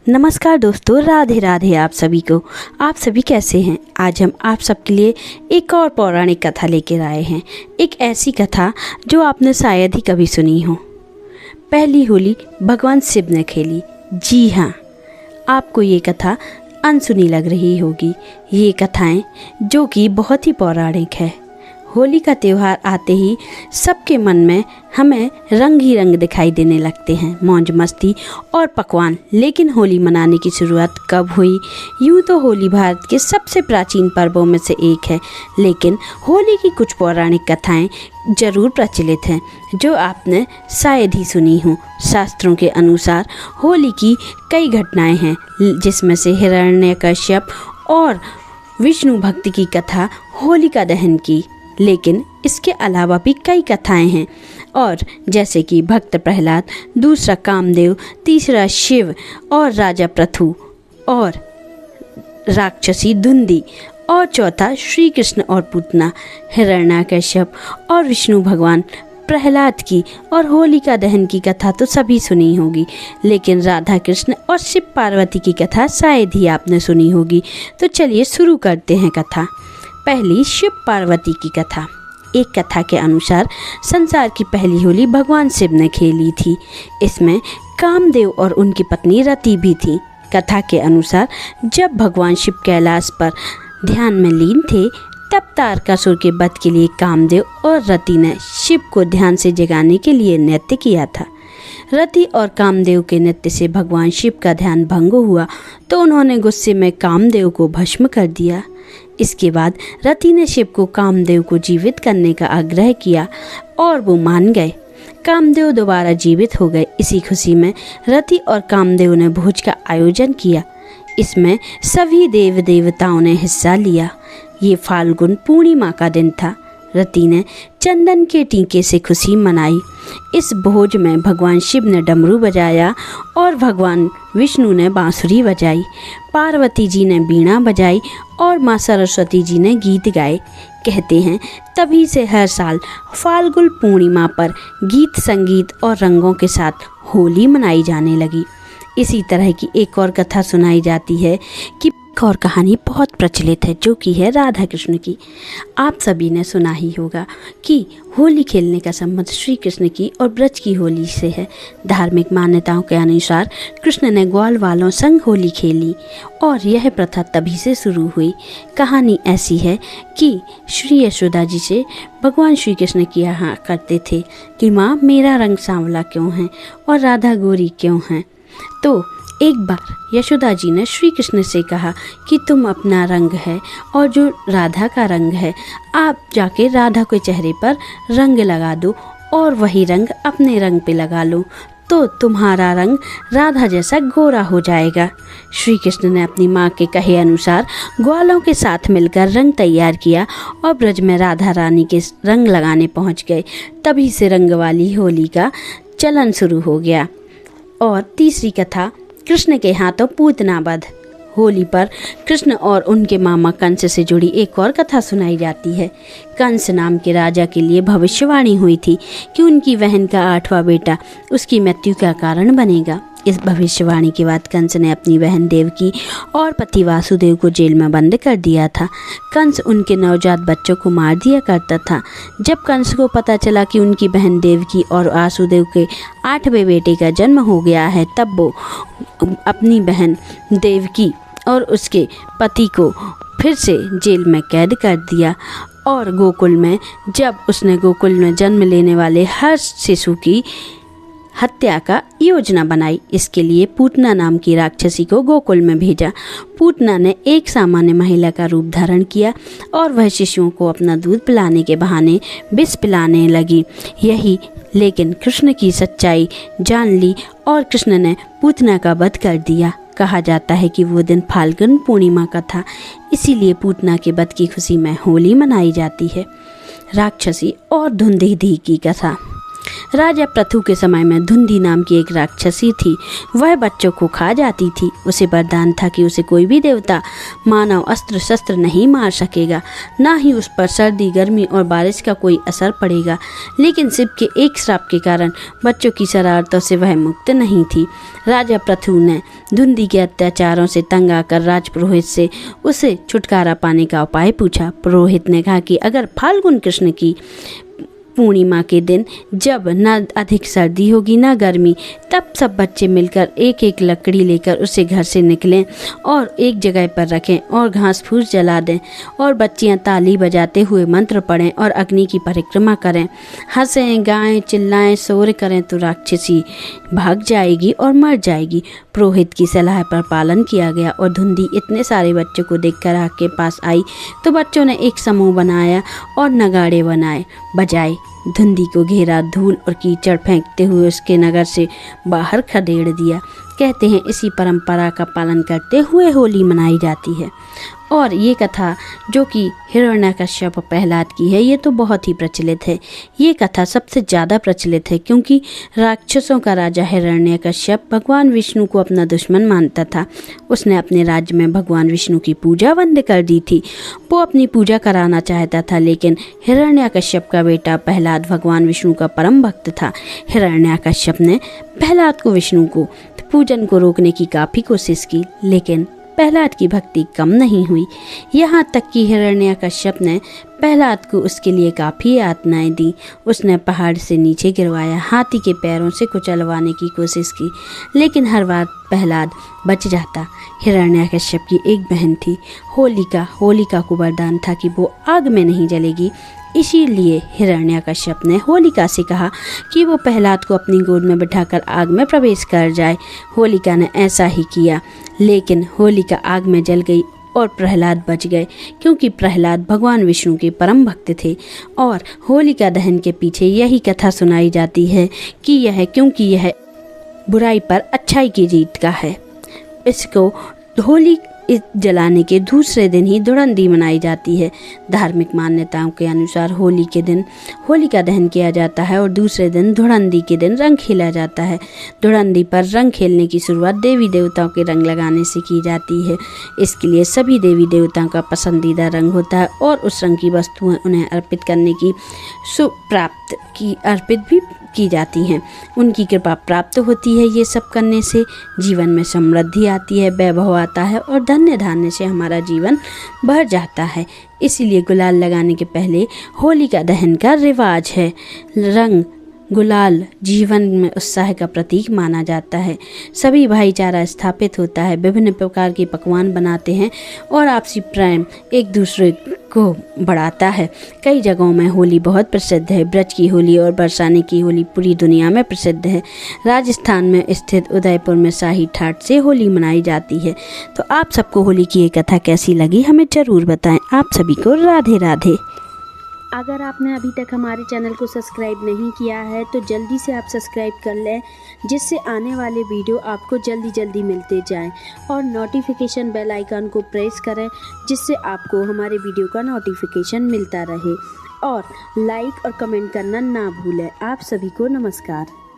नमस्कार दोस्तों, राधे राधे आप सभी को। आप सभी कैसे हैं? आज हम आप सबके लिए एक और पौराणिक कथा लेकर आए हैं। एक ऐसी कथा जो आपने शायद ही कभी सुनी हो। पहली होली भगवान शिव ने खेली। जी हाँ, आपको ये कथा अनसुनी लग रही होगी। ये कथाएं जो कि बहुत ही पौराणिक है। होली का त्यौहार आते ही सबके मन में हमें रंग ही रंग दिखाई देने लगते हैं, मौज मस्ती और पकवान। लेकिन होली मनाने की शुरुआत कब हुई? यूँ तो होली भारत के सबसे प्राचीन पर्वों में से एक है, लेकिन होली की कुछ पौराणिक कथाएं जरूर प्रचलित हैं जो आपने शायद ही सुनी हो। शास्त्रों के अनुसार होली की कई घटनाएं हैं, जिसमें से हिरण्यकश्यप और विष्णु भक्त की कथा होलिका दहन की। लेकिन इसके अलावा भी कई कथाएं हैं, और जैसे कि भक्त प्रहलाद, दूसरा कामदेव, तीसरा शिव और राजा पृथु, और राक्षसी धुंधी, और चौथा श्री कृष्ण और पूतना। हिरण्यकश्यप और विष्णु भगवान प्रहलाद की और होलिका दहन की कथा तो सभी सुनी होगी, लेकिन राधा कृष्ण और शिव पार्वती की कथा शायद ही आपने सुनी होगी। तो चलिए शुरू करते हैं कथा। पहली, शिव पार्वती की कथा। एक कथा के अनुसार संसार की पहली होली भगवान शिव ने खेली थी। इसमें कामदेव और उनकी पत्नी रति भी थी। कथा के अनुसार जब भगवान शिव कैलाश पर ध्यान में लीन थे, तब तारकासुर के वध के लिए कामदेव और रति ने शिव को ध्यान से जगाने के लिए नृत्य किया था। रति और कामदेव के नृत्य से भगवान शिव का ध्यान भंग हुआ, तो उन्होंने गुस्से में कामदेव को भस्म कर दिया। इसके बाद रति ने शिव को कामदेव को जीवित करने का आग्रह किया और वो मान गए। कामदेव दोबारा जीवित हो गए। इसी खुशी में रति और कामदेव ने भोज का आयोजन किया। इसमें सभी देव देवताओं ने हिस्सा लिया। ये फाल्गुन पूर्णिमा का दिन था। रति ने चंदन के टीके से खुशी मनाई। इस भोज में भगवान शिव ने डमरू बजाया और भगवान विष्णु ने बांसुरी बजाई। पार्वती जी ने बीणा बजाई और माँ सरस्वती जी ने गीत गाए। कहते हैं तभी से हर साल फाल्गुन पूर्णिमा पर गीत, संगीत और रंगों के साथ होली मनाई जाने लगी। इसी तरह की एक और कथा सुनाई जाती है कि एक और कहानी बहुत प्रचलित है, जो कि है राधा कृष्ण की। आप सभी ने सुना ही होगा कि होली खेलने का संबंध श्री कृष्ण की और ब्रज की होली से है। धार्मिक मान्यताओं के अनुसार कृष्ण ने ग्वाल वालों संग होली खेली और यह प्रथा तभी से शुरू हुई। कहानी ऐसी है कि श्री यशोदा जी से भगवान श्री कृष्ण किया करते थे कि माँ, मेरा रंग सांवला क्यों है और राधा गोरी क्यों है। तो एक बार यशोदा जी ने श्री कृष्ण से कहा कि तुम अपना रंग है और जो राधा का रंग है, आप जाके राधा के चेहरे पर रंग लगा दो और वही रंग अपने रंग पे लगा लो, तो तुम्हारा रंग राधा जैसा गोरा हो जाएगा। श्री कृष्ण ने अपनी माँ के कहे अनुसार ग्वालों के साथ मिलकर रंग तैयार किया और ब्रज में राधा रानी के रंग लगाने पहुँच गए। तभी से रंग वाली होली का चलन शुरू हो गया। और तीसरी कथा, कृष्ण के हाथों पूतना वध। होली पर कृष्ण और उनके मामा कंस से जुड़ी एक और कथा सुनाई जाती है। कंस नाम के राजा के लिए भविष्यवाणी हुई थी कि उनकी बहन का 8वां बेटा उसकी मृत्यु का कारण बनेगा। इस भविष्यवाणी के बाद कंस ने अपनी बहन देवकी और पति वासुदेव को जेल में बंद कर दिया था। कंस उनके नवजात बच्चों को मार दिया करता था। जब कंस को पता चला कि उनकी बहन देवकी और वासुदेव के 8वें बेटे का जन्म हो गया है, तब वो अपनी बहन देवकी और उसके पति को फिर से जेल में कैद कर दिया। और गोकुल में जब उसने गोकुल में जन्म लेने वाले हर शिशु की हत्या का योजना बनाई। इसके लिए पूतना नाम की राक्षसी को गोकुल में भेजा। पूतना ने एक सामान्य महिला का रूप धारण किया और वह शिशुओं को अपना दूध पिलाने के बहाने विष पिलाने लगी। लेकिन कृष्ण की सच्चाई जान ली और कृष्ण ने पूतना का वध कर दिया। कहा जाता है कि वो दिन फाल्गुन पूर्णिमा का था, इसीलिए पूतना के वध की खुशी में होली मनाई जाती है। राक्षसी और धुंधी की कथा। राजा पृथु के समय में धुंधी नाम की एक राक्षसी थी। वह बच्चों को खा जाती थी। उसे वरदान था कि उसे कोई भी देवता मानव अस्त्र शस्त्र नहीं मार सकेगा, ना ही उस पर सर्दी गर्मी और बारिश का कोई असर पड़ेगा। लेकिन शिव के एक श्राप के कारण बच्चों की शरारतों से वह मुक्त नहीं थी। राजा पृथु ने धुंधी के अत्याचारों से तंग आकर राजपुरोहित से उसे छुटकारा पाने का उपाय पूछा। पुरोहित ने कहा कि अगर फाल्गुन कृष्ण की पूर्णिमा के दिन, जब न अधिक सर्दी होगी न गर्मी, तब सब बच्चे मिलकर एक एक लकड़ी लेकर उसे घर से निकलें और एक जगह पर रखें और घास फूस जला दें और बच्चियां ताली बजाते हुए मंत्र पढ़ें और अग्नि की परिक्रमा करें। हंसें, गाएं, चिल्लाएं, शोर करें तो राक्षसी भाग जाएगी और मर जाएगी। पुरोहित की सलाह पर पालन किया गया और धुंधी इतने सारे बच्चों को देखकर आग के पास आई तो बच्चों ने एक समूह बनाया और नगाड़े बजाए। धुंधी को घेरा, धूल और कीचड़ फेंकते हुए उसके नगर से बाहर खदेड़ दिया। कहते हैं इसी परंपरा का पालन करते हुए होली मनाई जाती है। और ये कथा जो कि हिरण्यकश्यप और प्रहलाद की है, ये तो बहुत ही प्रचलित है। ये कथा सबसे ज़्यादा प्रचलित है क्योंकि राक्षसों का राजा हिरण्यकश्यप भगवान विष्णु को अपना दुश्मन मानता था। उसने अपने राज्य में भगवान विष्णु की पूजा बंद कर दी थी। वो अपनी पूजा कराना चाहता था, लेकिन हिरण्यकश्यप का बेटा प्रहलाद भगवान विष्णु का परम भक्त था। हिरण्यकश्यप ने प्रहलाद को विष्णु को पूजन को रोकने की काफ़ी कोशिश की, लेकिन प्रहलाद की भक्ति कम नहीं हुई। यहाँ तक कि हिरण्यकश्यप ने प्रहलाद को उसके लिए काफ़ी यातनाएं दी। उसने पहाड़ से नीचे गिरवाया, हाथी के पैरों से कुचलवाने की कोशिश की, लेकिन हर बार प्रहलाद बच जाता। हिरण्यकश्यप की एक बहन थी होलिका। होलिका को वरदान था कि वो आग में नहीं जलेगी। इसीलिए हिरण्यकश्यप ने होलिका से कहा कि वो प्रहलाद को अपनी गोद में बिठाकर आग में प्रवेश कर जाए। होलिका ने ऐसा ही किया, लेकिन होलिका आग में जल गई और प्रहलाद बच गए क्योंकि प्रहलाद भगवान विष्णु के परम भक्त थे। और होलिका दहन के पीछे यही कथा सुनाई जाती है कि क्योंकि यह बुराई पर अच्छाई की जीत का है। इसको होली जलाने के दूसरे दिन ही धुरंधी मनाई जाती है। धार्मिक मान्यताओं के अनुसार होली के दिन होलिका दहन किया जाता है और दूसरे दिन धुरंधी के दिन रंग खेला जाता है। धुरंधी पर रंग खेलने की शुरुआत देवी देवताओं के रंग लगाने से की जाती है। इसके लिए सभी देवी देवताओं का पसंदीदा रंग होता है और उस रंग की वस्तुएं उन्हें अर्पित करने की अर्पित भी की जाती हैं। उनकी कृपा प्राप्त होती है। ये सब करने से जीवन में समृद्धि आती है, वैभव आता है और धन्य धान्य से हमारा जीवन भर जाता है। इसीलिए गुलाल लगाने के पहले होलिका दहन का रिवाज है। रंग गुलाल जीवन में उत्साह का प्रतीक माना जाता है। सभी भाईचारा स्थापित होता है। विभिन्न प्रकार के पकवान बनाते हैं और आपसी प्रेम एक दूसरे को बढ़ाता है। कई जगहों में होली बहुत प्रसिद्ध है। ब्रज की होली और बरसाने की होली पूरी दुनिया में प्रसिद्ध है। राजस्थान में स्थित उदयपुर में शाही ठाट से होली मनाई जाती है। तो आप सबको होली की ये कथा कैसी लगी हमें ज़रूर बताएं। आप सभी को राधे राधे। अगर आपने अभी तक हमारे चैनल को सब्सक्राइब नहीं किया है तो जल्दी से आप सब्सक्राइब कर लें, जिससे आने वाले वीडियो आपको जल्दी मिलते जाएं। और नोटिफिकेशन बेल आइकन को प्रेस करें, जिससे आपको हमारे वीडियो का नोटिफिकेशन मिलता रहे। और लाइक और कमेंट करना ना भूलें। आप सभी को नमस्कार।